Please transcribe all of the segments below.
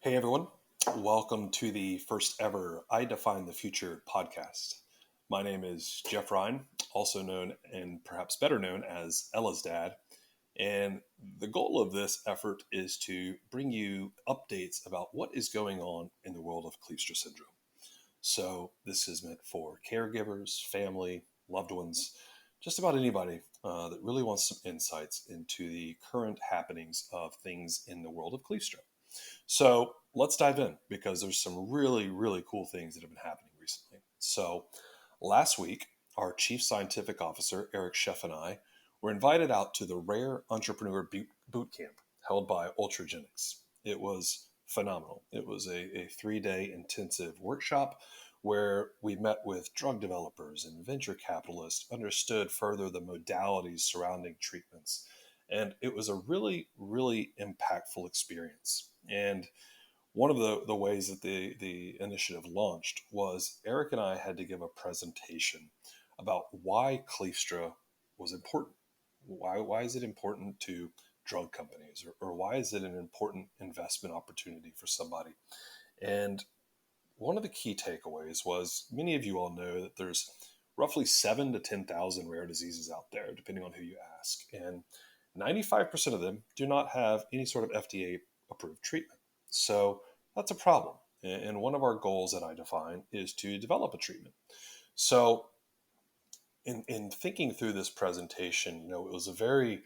Hey everyone, welcome to the first ever IDefine the Future podcast. My name is Geoff Rhyne, also known and perhaps better known as Ella's dad. And the goal of this effort is to bring you updates about what is going on in the world of Kleefstra Syndrome. So this is meant for caregivers, family, loved ones, just about anybody that really wants some insights into the current happenings of things in the world of Kleefstra. So let's dive in because there's some really, really cool things that have been happening recently. So last week, our Chief Scientific Officer, Eric Sheff, and I were invited out to the Rare Entrepreneur Bootcamp held by Ultragenyx. It was phenomenal. It was a 3-day intensive workshop where we met with drug developers and venture capitalists, understood further the modalities surrounding treatments. And it was a really, really impactful experience. And one of the ways that the initiative launched was Eric and I had to give a presentation about why Kleefstra was important. Why is it important to drug companies, or why is it an important investment opportunity for somebody? And one of the key takeaways was many of you all know that there's roughly 7 to 10,000 rare diseases out there, depending on who you ask. And 95% of them do not have any sort of FDA approved treatment. So that's a problem. And one of our goals at IDefine is to develop a treatment. So in thinking through this presentation, it was a very,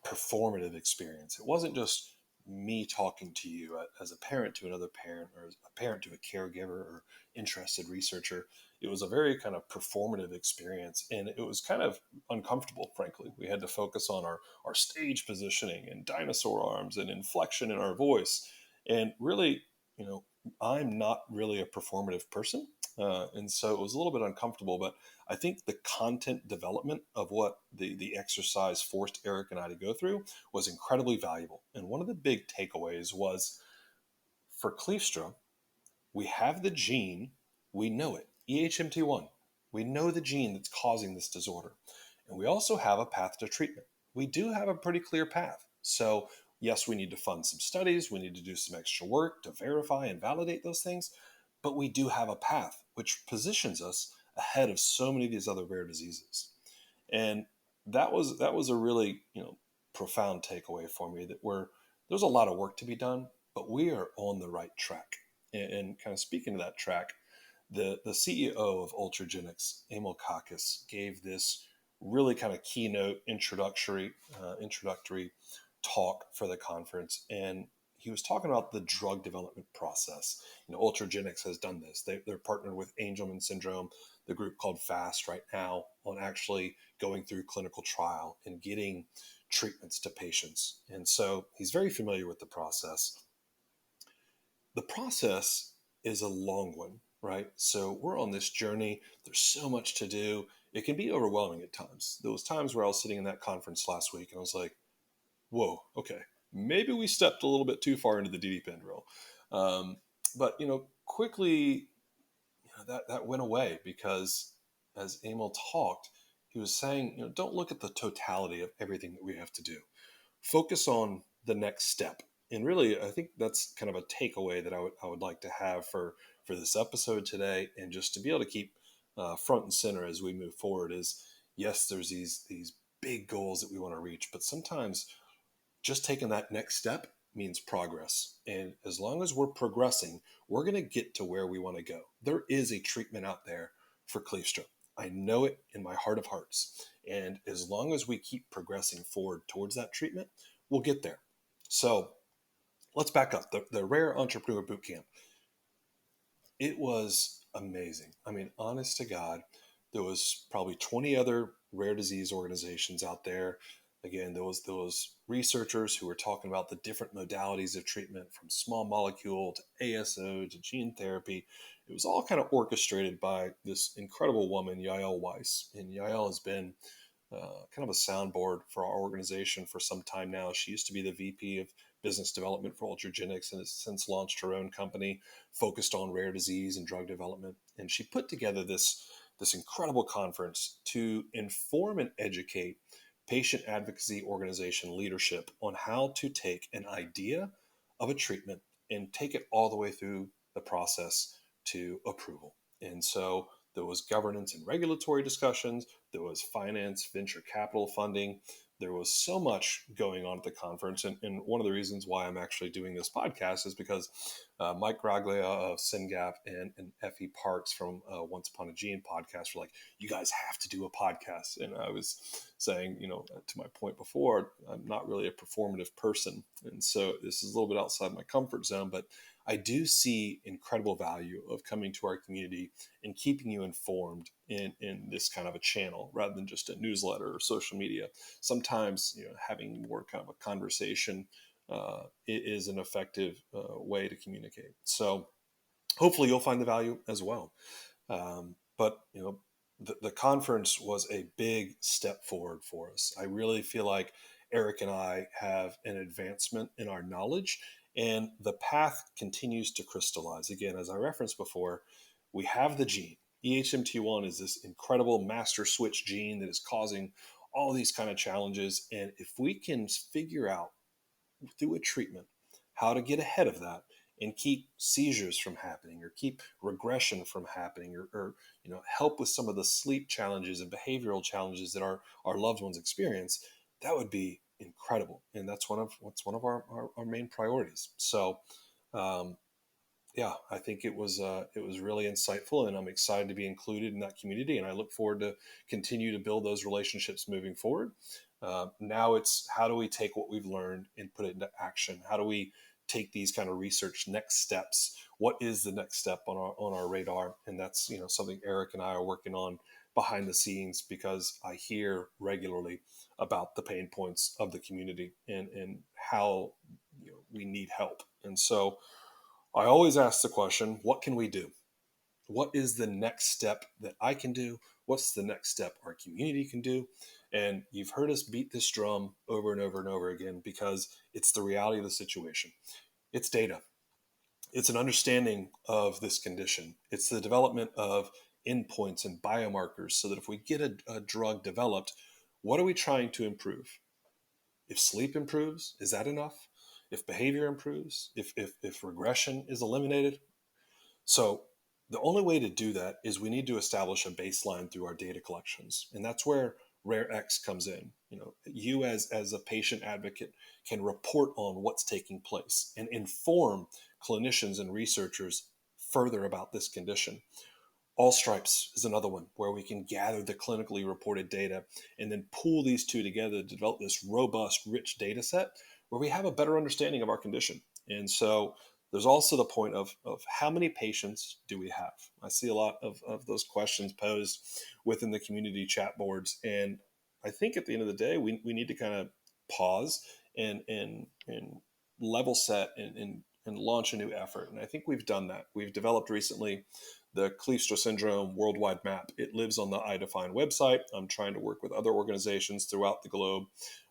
performative experience. It wasn't just me talking to you as a parent to another parent, or as a parent to a caregiver or interested researcher. It was a very kind of performative experience, and it was kind of uncomfortable, frankly. We had to focus on our stage positioning and dinosaur arms and inflection in our voice. And really, I'm not really a performative person. And so it was a little bit uncomfortable, but I think the content development of what the exercise forced Eric and I to go through was incredibly valuable. And one of the big takeaways was for Kleefstra, we have the gene, we know it, EHMT1. We know the gene that's causing this disorder. And we also have a path to treatment. We do have a pretty clear path. So, yes, we need to fund some studies, we need to do some extra work to verify and validate those things, but we do have a path which positions us ahead of so many of these other rare diseases. And that was a really, profound takeaway for me, that there's a lot of work to be done, but we are on the right track. And kind of speaking to that track, the CEO of Ultragenyx, Emil Kakis, gave this really kind of keynote introductory talk for the conference, and he was talking about the drug development process. Ultragenyx has done this. They're partnered with Angelman syndrome, the group called FAST right now, on actually going through clinical trial and getting treatments to patients. And so he's very familiar with the process. The process is a long one, right? So we're on this journey. There's so much to do. It can be overwhelming at times. There was times where I was sitting in that conference last week and I was like, whoa, okay, maybe we stepped a little bit too far into the deep end, real. But quickly, that went away, because as Emil talked, he was saying, don't look at the totality of everything that we have to do. Focus on the next step. And really, I think that's kind of a takeaway that I would like to have for this episode today, and just to be able to keep front and center as we move forward is, yes, there's these big goals that we want to reach, but sometimes just taking that next step means progress. And as long as we're progressing, we're going to get to where we want to go. There is a treatment out there for Kleefstra. I know it in my heart of hearts. And as long as we keep progressing forward towards that treatment, we'll get there. So let's back up. The Rare Entrepreneur Bootcamp, it was amazing. I mean, honest to God, there was probably 20 other rare disease organizations out there. Again, there was those researchers who were talking about the different modalities of treatment, from small molecule to ASO to gene therapy. It was all kind of orchestrated by this incredible woman, Yael Weiss. And Yael has been kind of a soundboard for our organization for some time now. She used to be the VP of business development for Ultragenyx and has since launched her own company focused on rare disease and drug development. And she put together this incredible conference to inform and educate patient advocacy organization leadership on how to take an idea of a treatment and take it all the way through the process to approval. And so there was governance and regulatory discussions, there was finance, venture capital funding. There was so much going on at the conference. And one of the reasons why I'm actually doing this podcast is because Mike Graglia of SynGap and Effie Parks from Once Upon a Gene podcast were like, you guys have to do a podcast. And I was saying, to my point before, I'm not really a performative person. And so this is a little bit outside my comfort zone, but I do see incredible value of coming to our community and keeping you informed in this kind of a channel rather than just a newsletter or social media. Sometimes, having more kind of a conversation is an effective way to communicate. So hopefully you'll find the value as well. But the conference was a big step forward for us. I really feel like Eric and I have an advancement in our knowledge, and the path continues to crystallize. Again, as I referenced before, we have the gene. EHMT1 is this incredible master switch gene that is causing all these kind of challenges. And if we can figure out through a treatment how to get ahead of that and keep seizures from happening or keep regression from happening or help with some of the sleep challenges and behavioral challenges that our loved ones experience, that would be incredible. And that's one of our main priorities. So yeah, I think it was really insightful, and I'm excited to be included in that community, and I look forward to continue to build those relationships moving forward. Now it's how do we take what we've learned and put it into action? How do we take these kind of research next steps? What is the next step on our radar? And that's something Eric and I are working on behind the scenes, because I hear regularly about the pain points of the community and how we need help. And so I always ask the question, what can we do? What is the next step that I can do? What's the next step our community can do? And you've heard us beat this drum over and over and over again because it's the reality of the situation. It's data. It's an understanding of this condition. It's the development of endpoints and biomarkers so that if we get a drug developed, what are we trying to improve? If sleep improves, is that enough? If behavior improves, if regression is eliminated. So the only way to do that is we need to establish a baseline through our data collections. And that's where RareX comes in. You as a patient advocate can report on what's taking place and inform clinicians and researchers further about this condition. All Stripes is another one where we can gather the clinically reported data and then pool these two together to develop this robust, rich data set where we have a better understanding of our condition. And so there's also the point of how many patients do we have? I see a lot of those questions posed within the community chat boards. And I think at the end of the day, we need to kind of pause and level set and launch a new effort. And I think we've done that. We've developed recently the Kleefstra Syndrome worldwide map. It lives on the IDefine website. I'm trying to work with other organizations throughout the globe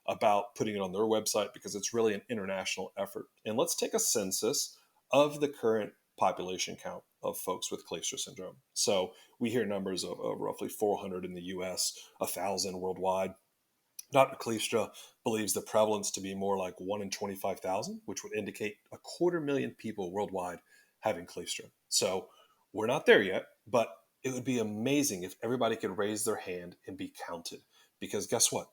about putting it on their website because it's really an international effort. And let's take a census of the current population count of folks with Kleefstra Syndrome. So we hear numbers of roughly 400 in the US, 1,000 worldwide. Dr. Kleefstra believes the prevalence to be more like 1 in 25,000, which would indicate 250,000 people worldwide having Kleefstra. So we're not there yet, but it would be amazing if everybody could raise their hand and be counted. Because guess what?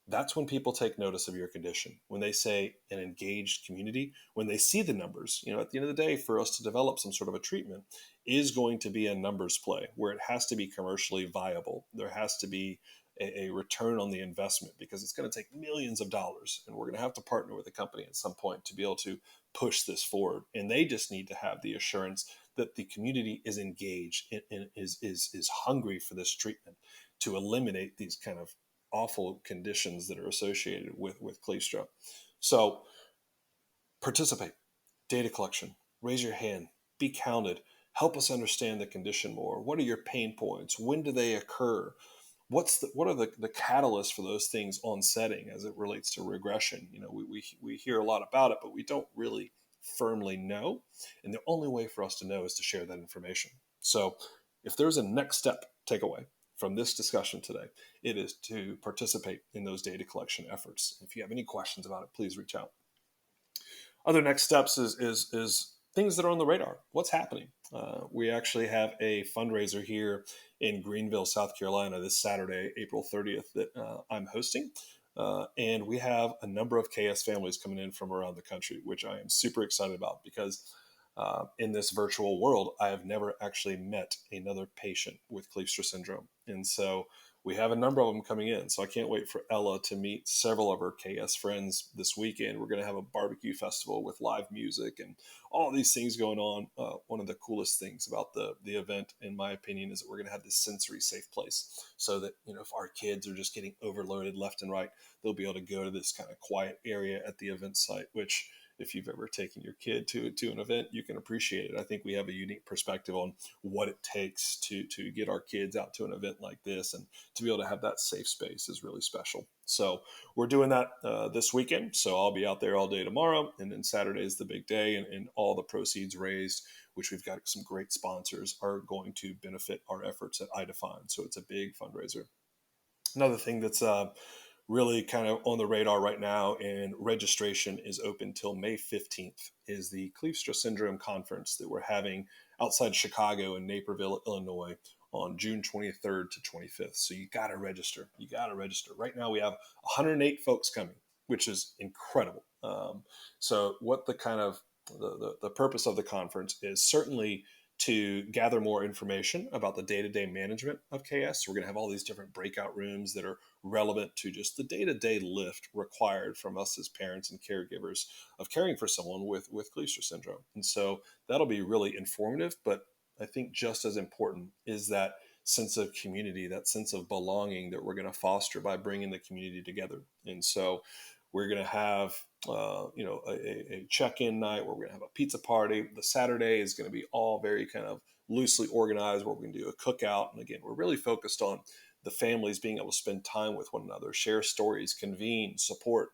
That's when people take notice of your condition. When they say an engaged community, when they see the numbers, at the end of the day, for us to develop some sort of a treatment is going to be a numbers play where it has to be commercially viable. There has to be a return on the investment because it's going to take millions of dollars. And we're going to have to partner with a company at some point to be able to push this forward. And they just need to have the assurance that the community is engaged and is hungry for this treatment to eliminate these kind of awful conditions that are associated with Kleefstra. So participate, data collection, raise your hand, be counted, help us understand the condition more. What are your pain points? When do they occur? What are the catalysts for those things on setting as it relates to regression? We hear a lot about it, but we don't really firmly know. And the only way for us to know is to share that information. So if there's a next step takeaway from this discussion today, it is to participate in those data collection efforts. If you have any questions about it, please reach out. Other next steps is things that are on the radar. What's happening? We actually have a fundraiser here in Greenville, South Carolina, this Saturday, April 30th, that I'm hosting. And we have a number of KS families coming in from around the country, which I am super excited about because in this virtual world, I have never actually met another patient with Kleefstra Syndrome. And so we have a number of them coming in. So I can't wait for Ella to meet several of her KS friends this weekend. We're going to have a barbecue festival with live music and all these things going on. One of the coolest things about the event, in my opinion, is that we're going to have this sensory safe place so that, if our kids are just getting overloaded left and right, they'll be able to go to this kind of quiet area at the event site, which if you've ever taken your kid to an event, you can appreciate it. I think we have a unique perspective on what it takes to get our kids out to an event like this, and to be able to have that safe space is really special. So we're doing that this weekend. So I'll be out there all day tomorrow, and then Saturday is the big day, and all the proceeds raised, which we've got some great sponsors, are going to benefit our efforts at IDefine. So it's a big fundraiser. Another thing that's really kind of on the radar right now, and registration is open till May 15th, is the Kleefstra Syndrome conference that we're having outside Chicago in Naperville, Illinois on June 23rd to 25th. So you got to register. You got to register. Right now we have 108 folks coming, which is incredible. So what the kind of the purpose of the conference is certainly to gather more information about the day-to-day management of KS. So we're going to have all these different breakout rooms that are relevant to just the day-to-day lift required from us as parents and caregivers of caring for someone with Kleefstra syndrome. And so that'll be really informative, but I think just as important is that sense of community, that sense of belonging that we're going to foster by bringing the community together. And so we're going to have a check-in night where we're going to have a pizza party. The Saturday is going to be all very kind of loosely organized, where we're going to do a cookout. And again, we're really focused on the families being able to spend time with one another, share stories, convene, support.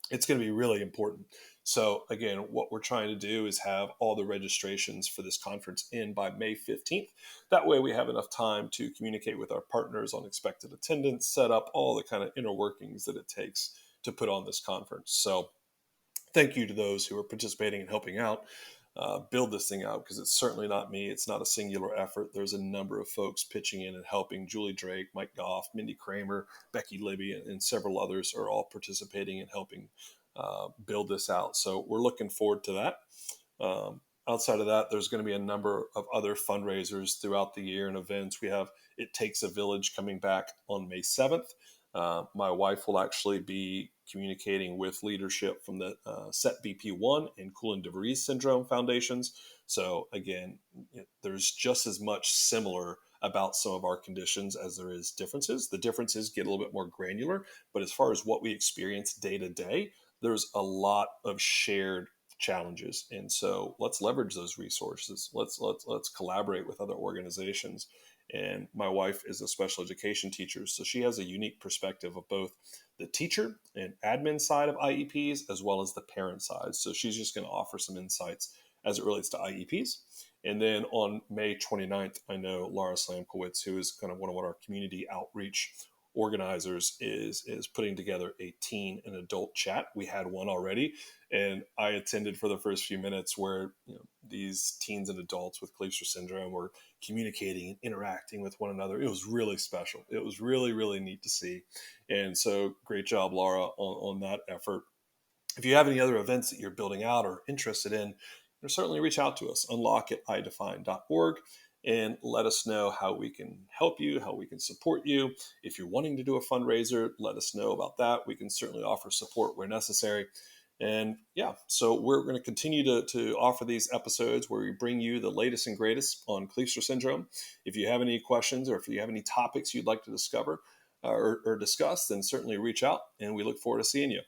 It's going to be really important. So again, what we're trying to do is have all the registrations for this conference in by May 15th. That way we have enough time to communicate with our partners on expected attendance, set up all the kind of inner workings that it takes to put on this conference. So thank you to those who are participating and helping out build this thing out, because it's certainly not me. It's not a singular effort. There's a number of folks pitching in and helping. Julie Drake, Mike Goff, Mindy Kramer, Becky Libby, and several others are all participating and helping build this out. So we're looking forward to that. Outside of that, there's going to be a number of other fundraisers throughout the year and events. We have It Takes a Village coming back on May 7th. My wife will actually be communicating with leadership from the SET-BP1 and Coulin-de-Vries Syndrome Foundations. So again, there's just as much similar about some of our conditions as there is differences. The differences get a little bit more granular, but as far as what we experience day to day, there's a lot of shared challenges. And so let's leverage those resources. Let's collaborate with other organizations. And my wife is a special education teacher, so she has a unique perspective of both the teacher and admin side of IEPs as well as the parent side. So she's just going to offer some insights as it relates to IEPs. And then on May 29th, I know Laura Slamkowitz, who is kind of one of our community outreach organizers, is putting together a teen and adult chat. We had one already, and I attended for the first few minutes, where these teens and adults with Kleefstra syndrome were communicating and interacting with one another. It was really special. It was really, really neat to see. And so great job, Laura, on that effort. If you have any other events that you're building out or interested in, certainly reach out to us, unlock@idefine.org, and let us know how we can help you, how we can support you. If you're wanting to do a fundraiser, let us know about that. We can certainly offer support where necessary. And yeah, so we're going to continue to offer these episodes where we bring you the latest and greatest on Kleefstra syndrome. If you have any questions, or if you have any topics you'd like to discover or discuss, then certainly reach out, and we look forward to seeing you.